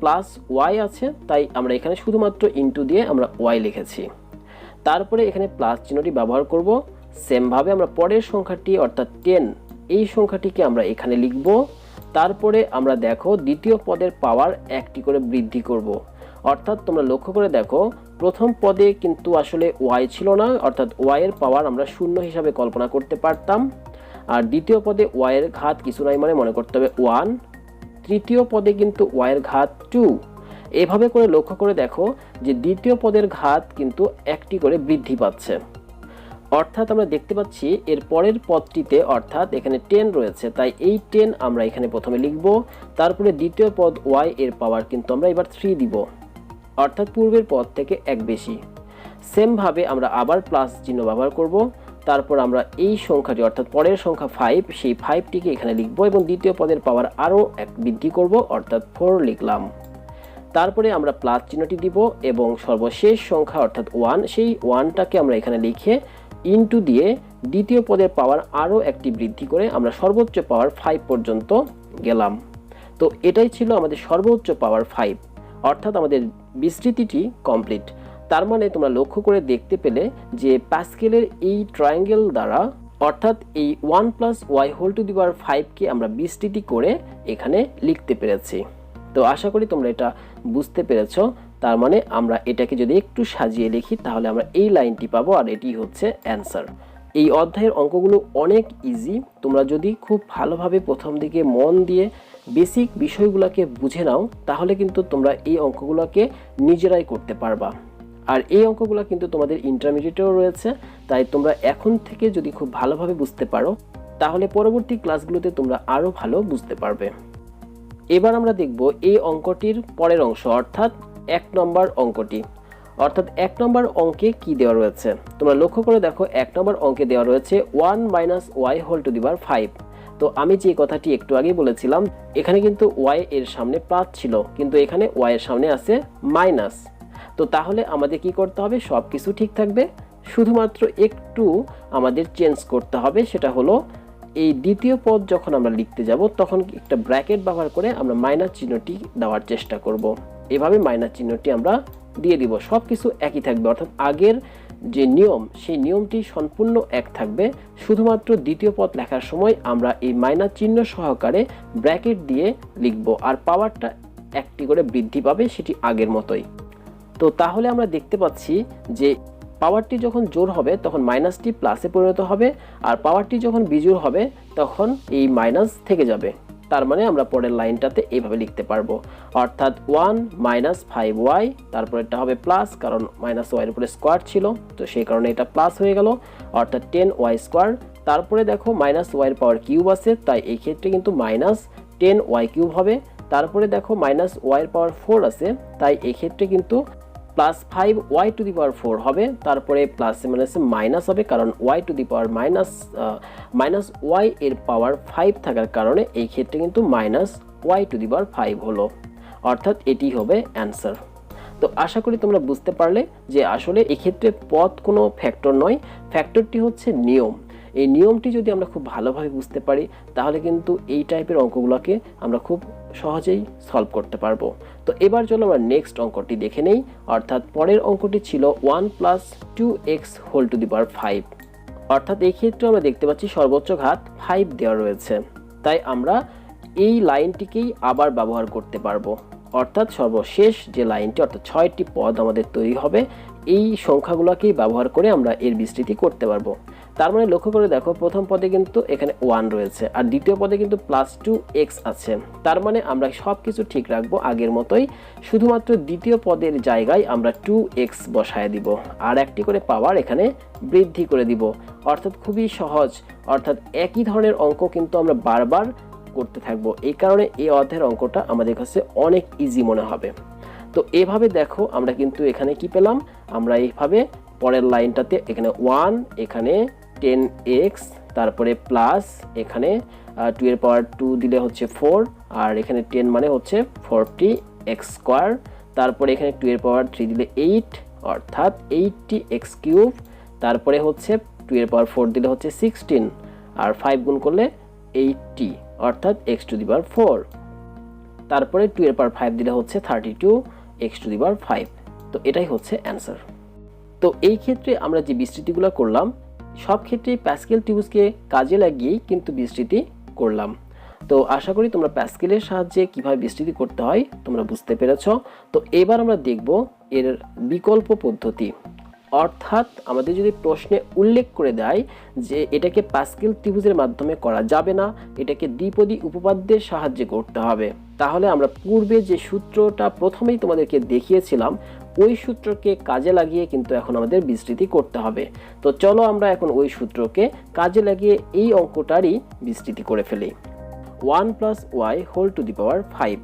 +y আছে তাই আমরা এখানে শুধুমাত্র ইনটু দিয়ে আমরা y লিখেছি। তারপরে এখানে প্লাস চিহ্নটি ব্যবহার করব। সেমভাবে আমরা পরের সংখ্যাটি অর্থাৎ 10, এই সংখ্যাটিকে আমরা এখানে লিখব। তারপরে আমরা দেখো দ্বিতীয় পদের পাওয়ার 1টি করে বৃদ্ধি করব। অর্থাৎ তোমরা লক্ষ্য করে দেখো প্রথম পদে কিন্তু আসলে y ছিল না, অর্থাৎ y এর পাওয়ার আমরা 0 হিসাবে কল্পনা করতে পারতাম। আর দ্বিতীয় পদে y এর ঘাত কিছু নাই, মানে মনে করতে হবে 1। তৃতীয় পদে কিন্তু y এর ঘাত 2। এভাবে করে লক্ষ্য করে দেখো যে দ্বিতীয় পদের ঘাত কিন্তু 1টি করে বৃদ্ধি পাচ্ছে। অর্থাৎ আমরা দেখতে পাচ্ছি এর পরের পদটিতে অর্থাৎ এখানে 10 রয়েছে, তাই এই 10 আমরা এখানে প্রথমে লিখব। তারপরে দ্বিতীয় পদ y এর পাওয়ার কিন্তু আমরা এবার 3 দিব, অর্থাৎ পূর্বের পদ থেকে এক বেশি। সেমভাবে আমরা আবার প্লাস চিহ্ন ব্যবহার করব। তারপর আমরা এই সংখ্যাটি অর্থাৎ পরের সংখ্যা 5, সেই 5টিকে এখানে লিখব এবং দ্বিতীয় পদের পাওয়ার আরও এক বৃদ্ধি করব, অর্থাৎ 4 লিখলাম। তারপরে আমরা প্লাস চিহ্নটি দিব এবং সর্বশেষ সংখ্যা অর্থাৎ 1, সেই 1টাকে আমরা এখানে লিখে ইনটু দিয়ে দ্বিতীয় পদের পাওয়ার আরও একটি বৃদ্ধি করে আমরা সর্বোচ্চ পাওয়ার 5 পর্যন্ত গেলাম। তো এটাই ছিল আমাদের সর্বোচ্চ পাওয়ার 5, অর্থাৎ আমাদের বিস্তৃতিটি কমপ্লিট। তার মানে তোমরা লক্ষ্য করে দেখতে পেলে যে প্যাসকেলের এই ট্রায়াঙ্গেল দ্বারা অর্থাৎ এই 1 + y⁵কে আমরা বিস্তৃতি করে এখানে লিখতে পেরেছি। তো আশা করি তোমরা এটা বুঝতে পেরেছ। তার মানে আমরা এটাকে যদি একটু সাজিয়ে লিখি তাহলে আমরা এই লাইনটি পাবো, আর এটি হচ্ছে অ্যান্সার। এই অধ্যায়ের অঙ্কগুলো অনেক ইজি। তোমরা যদি খুব ভালোভাবে প্রথম দিকে মন দিয়ে বেসিক বিষয়গুলোকে বুঝে নাও তাহলে কিন্তু তোমরা এই অঙ্কগুলোকে নিজেরাই করতে পারবা। আর এই অঙ্কগুলো কিন্তু তোমাদের ইন্টারমিডিয়েটেও রয়েছে, তাই তোমরা এখন থেকে যদি খুব ভালোভাবে বুঝতে পারো তাহলে পরবর্তী ক্লাসগুলোতে তোমরা আরও ভালো বুঝতে পারবে। এবার আমরা দেখব এই অঙ্কটির পরের অংশ অর্থাৎ 1 নম্বর অঙ্কটি। অর্থাৎ 1 নম্বর অঙ্কে কি দেওয়া রয়েছে তোমরা লক্ষ্য করে দেখো। 1 নম্বর অঙ্কে দেওয়া রয়েছে 1 - y⁵। তো আমি যে কথাটি একটু আগে বলেছিলাম, এখানে কিন্তু y এর সামনে প্লাস ছিল, কিন্তু এখানে y এর সামনে আছে মাইনাস। তো তাহলে আমাদের কি করতে হবে? সব কিছু ঠিক থাকবে, শুধুমাত্র একটু আমাদের চেঞ্জ করতে হবে। সেটা হলো এই দ্বিতীয় পদ যখন আমরা লিখতে যাব তখন একটা ব্র্যাকেট ব্যবহার করে আমরা মাইনাস চিহ্নটি দেওয়ার চেষ্টা করব। এভাবে মাইনাস চিহ্নটি আমরা দিয়ে দিব। সব কিছু একই থাকবে, অর্থাৎ আগের যে নিয়ম সেই নিয়মটি সম্পূর্ণ এক থাকবে। শুধুমাত্র দ্বিতীয় পদ লেখার সময় আমরা এই মাইনাস চিহ্ন সহকারে ব্র্যাকেট দিয়ে লিখব, আর পাওয়ারটা একটি করে বৃদ্ধি পাবে, সেটি আগের মতোই। তো তাহলে আমরা দেখতে পাচ্ছি যে পাওয়ারটি যখন জোড় হবে তখন মাইনাসটি প্লাসে পরিণত হবে, আর পাওয়ারটি যখন বিজোড় হবে তখন এই মাইনাস থেকে যাবে। তার মানে আমরা পরের লাইনটাতে এইভাবে লিখতে পারবো, অর্থাৎ 1 - 5y, তারপর এটা হবে প্লাস, কারণ -y এর উপরে স্কোয়ার ছিল, তো সেই কারণে এটা প্লাস হয়ে গেল, অর্থাৎ 10y²। তারপরে দেখো -y এর পাওয়ার কিউব আছে, তাই এই ক্ষেত্রে কিন্তু -10y³ হবে। তারপরে দেখো -y এর পাওয়ার 4 আছে, তাই এই ক্ষেত্রে কিন্তু +5y⁴ হবে। তারপরে প্লাসে মাইনাসে মাইনাস হবে, কারণ y এর পাওয়ার 5 থাকার কারণে এই ক্ষেত্রে কিন্তু -y⁵ হলো, অর্থাৎ এটি হবে অ্যান্সার। তো আশা করি তোমরা বুঝতে পারলে যে আসলে এক্ষেত্রে পদ কোনো ফ্যাক্টর নয়, ফ্যাক্টরটি হচ্ছে নিয়ম। এই নিয়মটি যদি আমরা খুব ভালোভাবে বুঝতে পারি তাহলে কিন্তু এই টাইপের অঙ্কগুলোকে আমরা খুব সহজেই সলভ করতে পারবো। তো এবার চলো আমরা নেক্সট অঙ্কটি দেখে নেই। অর্থাৎ পরের অঙ্কটি ছিল 1 + 2x⁵। অর্থাৎ এই ক্ষেত্রে আমরা দেখতে পাচ্ছি সর্বোচ্চ ঘাত 5 দেওয়া রয়েছে, তাই আমরা এই লাইনটিকেই আবার ব্যবহার করতে পারবো। অর্থাৎ সর্বশেষ যে লাইনটি অর্থাৎ 6টি পদ আমাদের তৈরি হবে, এই সংখ্যাগুলোকেই ব্যবহার করে আমরা এর বিস্তৃতি করতে পারবো। তার মানে লক্ষ্য করে দেখো, প্রথম পদে কিন্তু এখানে 1 রয়েছে, আর দ্বিতীয় পদে কিন্তু +2x আছে। তার মানে আমরা সব কিছু ঠিক রাখবো আগের মতোই, শুধুমাত্র দ্বিতীয় পদের জায়গায় আমরা 2x বসায় দিব, আর একটি করে পাওয়ার এখানে বৃদ্ধি করে দিব। অর্থাৎ খুবই সহজ, অর্থাৎ একই ধরনের অঙ্ক কিন্তু আমরা বারবার করতে থাকবো। এই কারণে এই অধ্যায়ের অঙ্কটা আমাদের কাছে অনেক ইজি মনে হবে। তো এভাবে দেখো আমরা কিন্তু এখানে কি পেলাম, আমরা এইভাবে পরের লাইনটাতে এখানে 1, এখানে 10x, তারপরে প্লাস এখানে 2 এর পাওয়ার 2 দিলে হচ্ছে 4, আর এখানে 10 মানে হচ্ছে 40x², তারপরে এখানে 2 এর পাওয়ার 3 দিলে 8, অর্থাৎ 80x³, তারপরে হচ্ছে 2 এর পাওয়ার 4 দিলে হচ্ছে 16, আর 5 গুণ করলে 80, অর্থাৎ x⁴। তারপরে 2 এর পাওয়ার 5 দিলে হচ্ছে 32x⁵। তো এটাই হচ্ছে অ্যান্সার। তো এই ক্ষেত্রে আমরা যে বিস্তৃতিগুলো করলাম সব ক্ষেত্রেই প্যাসকেল ত্রিভুজকে কাজে লাগিয়েই কিন্তু বিস্তৃতি করলাম। তো আশা করি তোমরা প্যাসকেলের সাহায্যে কিভাবে বিস্তৃতি করতে হয় তোমরা বুঝতে পেরেছ। তো এবার আমরা দেখব এর বিকল্প পদ্ধতি। অর্থাৎ আমাদের যদি প্রশ্নে উল্লেখ করে দেয় যে এটাকে প্যাসকেল ত্রিভুজের মাধ্যমে করা যাবে না, এটাকে দ্বিপদী উপপাদ্যের সাহায্যে করতে হবে, তাহলে আমরা পূর্বে যে সূত্রটা প্রথমেই তোমাদেরকে দেখিয়েছিলাম ওই সূত্রকে কাজে লাগিয়ে কিন্তু এখন আমাদের বিস্তৃতি করতে হবে। তো চলো আমরা এখন ওই সূত্রকে কাজে লাগিয়ে এই অঙ্কটারই বিস্তৃতি করে ফেলি। 1 + y হোল টু দি পাওয়ার 5।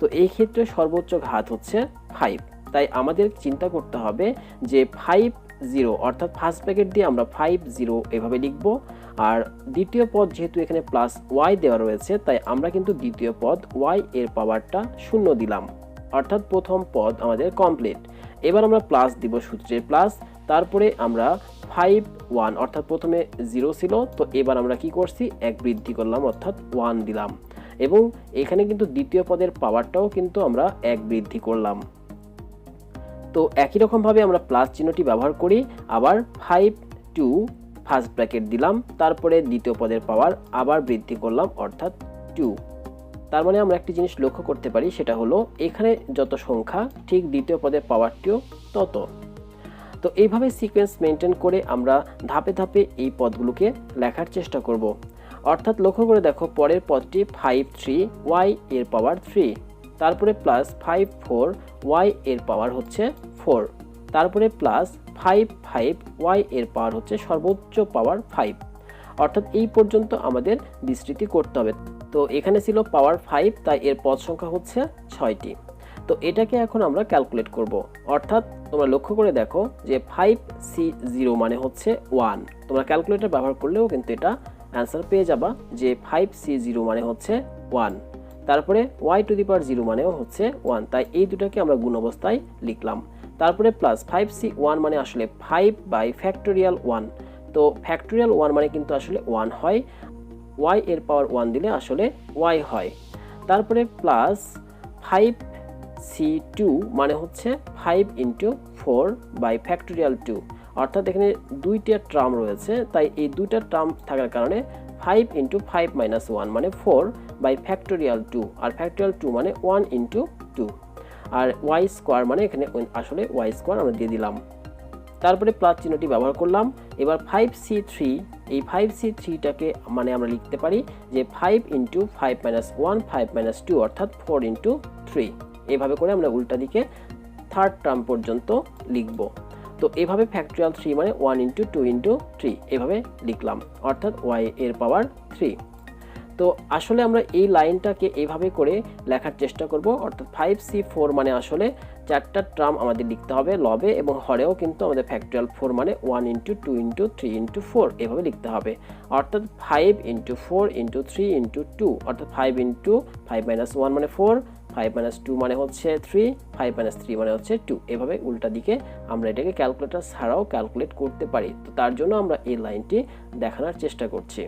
তো এই ক্ষেত্রে সর্বোচ্চ ঘাত হচ্ছে 5, তাই আমাদের চিন্তা করতে হবে যে 5 0 অর্থাৎ ফার্স্ট ব্র্যাকেট দিয়ে আমরা 5 0 এভাবে লিখব। আর দ্বিতীয় পদ যেহেতু এখানে প্লাস y দেওয়া রয়েছে, তাই আমরা কিন্তু দ্বিতীয় পদ y এর পাওয়ারটা 0 দিলাম, অর্থাৎ প্রথম পদ আমাদের কমপ্লিট। এবার আমরা প্লাস দিব সূত্রের প্লাস, তারপরে আমরা 5 1 অর্থাৎ প্রথমে 0 ছিল, তো এবার আমরা কি করছি, 1 বৃদ্ধি করলাম অর্থাৎ 1 দিলাম, এবং এখানে কিন্তু দ্বিতীয় পদের পাওয়ারটাও কিন্তু আমরা 1 বৃদ্ধি করলাম। তো একই রকমভাবে আমরা প্লাস চিহ্নটি ব্যবহার করি, আবার 5 2 ফার্স্ট ব্র্যাকেট দিলাম, তারপরে দ্বিতীয় পদের পাওয়ার আবার বৃদ্ধি করলাম অর্থাৎ 2। তার মানে আমরা একটি জিনিস লক্ষ্য করতে পারি, সেটা হলো এখানে যত সংখ্যা ঠিক দ্বিতীয় পদের পাওয়ারটিও তত। তো এইভাবে সিকোয়েন্স মেনটেন করে আমরা ধাপে ধাপে এই পদগুলোকে লেখার চেষ্টা করব। অর্থাৎ লক্ষ্য করে দেখো, পরের পদটি 5 3 y এর পাওয়ার 3, তারপরে প্লাস 5 4 y এর পাওয়ার হচ্ছে 4, তারপরে প্লাস 5 5 y এর পাওয়ার হচ্ছে সর্বোচ্চ পাওয়ার 5। অর্থাৎ এই পর্যন্ত আমাদের বিস্তৃতি করতে হবে। তো এখানে ছিল পাওয়ার 5, তাই এর পদ সংখ্যা হচ্ছে 6টি। তো এটাকে এখন আমরা ক্যালকুলেট করব। অর্থাৎ তোমরা লক্ষ্য করে দেখো যে 5c0 মানে হচ্ছে 1। তোমরা ক্যালকুলেটর ব্যবহার করলেও কিন্তু এটা অ্যান্সার পেয়ে যাবা যে 5c0 মানে হচ্ছে 1, তারপরে y⁴ মানেও হচ্ছে 1, তাই এই দুটাকে আমরা গুণ অবস্থায় লিখলাম। তারপরে প্লাস 5c1 মানে আসলে 5/1। তো ফ্যাক্টোরিয়াল 1 মানে কিন্তু আসলে 1 হয়, y এর পাওয়ার 1 দিলে আসলে y হয়। তারপরে প্লাস 5c2 মানে হচ্ছে 5 × 4/2, অর্থাৎ এখানে দুইটা টার্ম রয়েছে, তাই এই দুইটা টার্ম থাকার কারণে 5 × 5 - 1 মানে 4/2, আর ফ্যাক্টোরিয়াল 2 মানে 1 × 2, আর y স্কোয়ার মানে এখানে আসলে y স্কোয়ার আমরা দিয়ে দিলাম। তারপরে প্লাস চিহ্নটি ব্যবহার করলাম। এবার 5c3, এই 5c3টাকে মানে আমরা লিখতে পারি যে 5 × 5 - 1 5 - 2 অর্থাৎ 4 × 3। এভাবে করে আমরা উল্টা দিকে থার্ড টার্ম পর্যন্ত লিখব। তো এভাবে ফ্যাক্টোরিয়াল 3 মানে 1 × 2 × 3 এভাবে লিখলাম, অর্থাৎ y এর পাওয়ার 3। তো আসলে আমরা এই লাইনটাকে এইভাবে করে লেখার চেষ্টা করব, অর্থাৎ 5c4 মানে আসলে 4টা টার্ম আমাদের লিখতে হবে লবে, এবং হরেও কিন্তু আমাদের ফ্যাক্টোরিয়াল 4 মানে 1 × 2 × 3 × 4 এভাবে লিখতে হবে। অর্থাৎ 5 × 4 × 3 × 2 অর্থাৎ 5 × 5 - 1 মানে 4, 5 - 2 মানে হচ্ছে 3, 5 - 3 মানে হচ্ছে 2। এভাবে উল্টা দিকে আমরা এটাকে ক্যালকুলেটর ছাড়াও ক্যালকুলেট করতে পারি। তো তার জন্য আমরা এই লাইনটি দেখানোর চেষ্টা করছি।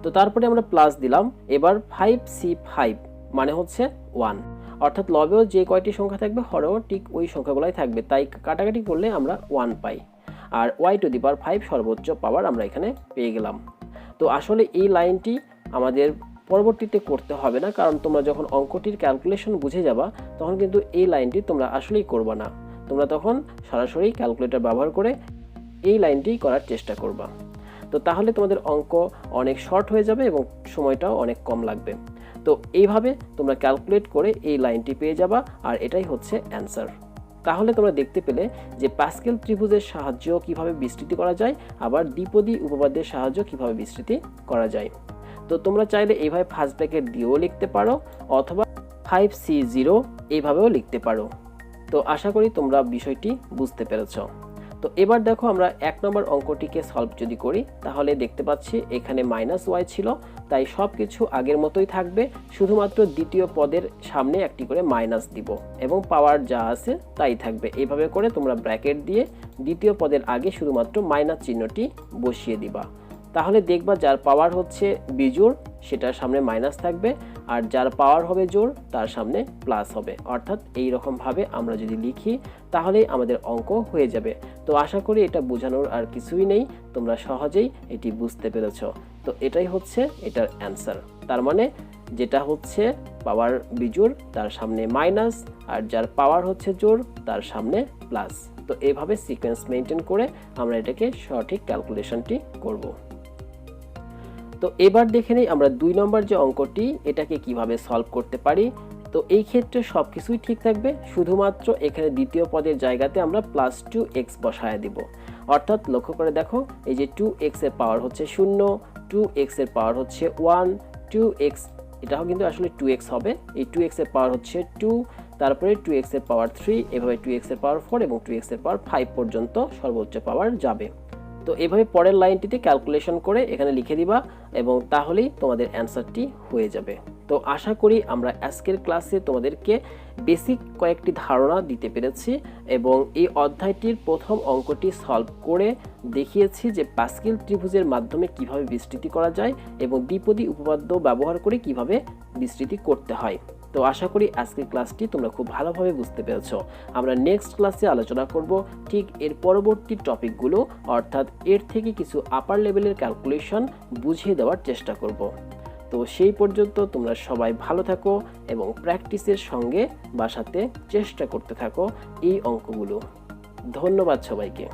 তো তারপরে আমরা প্লাস দিলাম। এবার 5c5 মানে হচ্ছে 1, অর্থাৎ লবেও যে কয়টি সংখ্যা থাকবে হরেও ঠিক ওই সংখ্যাগুলাই থাকবে, তাই কাটাকাটি করলে আমরা 1 পাই, আর y⁵ সর্বোচ্চ পাওয়ার আমরা এখানে পেয়ে গেলাম। তো আসলে এই লাইনটি আমাদের পরবর্তীতে করতে হবে না, কারণ তোমরা যখন অঙ্কটির ক্যালকুলেশন বুঝে যাবা তখন কিন্তু এই লাইনটি তোমরা আসলেই করবা না, তোমরা তখন সরাসরি ক্যালকুলেটর ব্যবহার করে এই লাইনটি করার চেষ্টা করবা। তো তাহলে তোমাদের অঙ্ক অনেক শর্ট হয়ে যাবে এবং সময়টাও অনেক কম লাগবে। তো এইভাবে তোমরা ক্যালকুলেট করে এই লাইনটি পেয়ে যাবা, আর এটাই হচ্ছে অ্যান্সার। তাহলে তোমরা দেখতে পেলে যে প্যাসকেল ত্রিভুজের সাহায্য কিভাবে বিস্তৃতি করা যায়, আবার দ্বিপদী উপপাদ্যের সাহায্য কিভাবে বিস্তৃতি করা যায়। তো তোমরা চাইলে এইভাবে ফার্স্ট ব্র্যাকেট দিয়েও লিখতে পারো, অথবা 5c0 এইভাবেও লিখতে পারো। তো আশা করি তোমরা বিষয়টি বুঝতে পেরেছ। তো এবার দেখো আমরা 1 নম্বর অঙ্কটিকে সলভ যদি করি, তাহলে দেখতে পাচ্ছি এখানে -y ছিল, তাই সব কিছু আগের মতোই থাকবে, শুধুমাত্র দ্বিতীয় পদের সামনে একটি করে মাইনাস দিব এবং পাওয়ার যা আছে তাই থাকবে। এইভাবে করে তোমরা ব্র্যাকেট দিয়ে দ্বিতীয় পদের আগে শুধুমাত্র মাইনাস চিহ্নটি বসিয়ে দিবা। তাহলে দেখবা যার পাওয়ার হচ্ছে বিজোড় সেটার সামনে মাইনাস থাকবে, আর যার পাওয়ার হবে জোড় তার সামনে প্লাস হবে। অর্থাৎ এই রকম ভাবে আমরা যদি লিখি তাহলেই আমাদের অঙ্ক হয়ে যাবে। তো আশা করি এটা বোঝানোর আর কিছুই নেই, তোমরা সহজেই এটি বুঝতে পেরেছ। তো এটাই হচ্ছে এটার অ্যান্সার। তার মানে যেটা হচ্ছে পাওয়ার বিজোড় তার সামনে মাইনাস, আর যার পাওয়ার হচ্ছে জোড় তার সামনে প্লাস। তো এইভাবে সিকোয়েন্স মেনটেন করে আমরা এটাকে সঠিক ক্যালকুলেশনটি করব। তো এবার দেখে নিই আমরা 2 নম্বর যে অঙ্কটি এটাকে কিভাবে সলভ করতে পারি। তো এই ক্ষেত্রে সব কিছুই ঠিক থাকবে, শুধুমাত্র এখানে দ্বিতীয় পদের জায়গাতে আমরা +2x বসায় দিব। অর্থাৎ লক্ষ্য করে দেখো, এই যে 2x এর পাওয়ার হচ্ছে 0, 2x এর পাওয়ার হচ্ছে 1, 2x এটাও কিন্তু আসলে 2x হবে, এই 2x এর পাওয়ার হচ্ছে 2, তারপরে 2x এর পাওয়ার 3, এভাবে 2x এর পাওয়ার 4 এবং 2x এর পাওয়ার 5 পর্যন্ত সর্বোচ্চ পাওয়ার যাবে। তো এভাবে পরের লাইনটিতে ক্যালকুলেশন করে এখানে লিখে দিবা এবং তাহলেই তোমাদের অ্যান্সারটি হয়ে যাবে। তো আশা করি আমরা আজকের ক্লাসে তোমাদেরকে বেসিক কয়েকটি ধারণা দিতে পেরেছি এবং এই অধ্যায়টির প্রথম অঙ্কটি সলভ করে দেখিয়েছি যে পাস্কেল ত্রিভুজের মাধ্যমে কিভাবে বিস্তৃতি করা যায় এবং দ্বিপদী উপপাদ্য ব্যবহার করে কিভাবে বিস্তৃতি করতে হয়। তো আশা করি আজকের ক্লাসটি তোমরা খুব ভালোভাবে বুঝতে পেরেছো। আমরা নেক্সট ক্লাসে আলোচনা করব ঠিক এর পরবর্তী টপিকগুলো, অর্থাৎ এর থেকে কিছু আপার লেভেলের ক্যালকুলেশন বুঝিয়ে দেওয়ার চেষ্টা করব। তো সেই পর্যন্ত তোমরা সবাই ভালো থাকো এবং প্র্যাকটিসের সঙ্গে বা সাথে চেষ্টা করতে থাকো এই অঙ্কগুলো। ধন্যবাদ সবাইকে।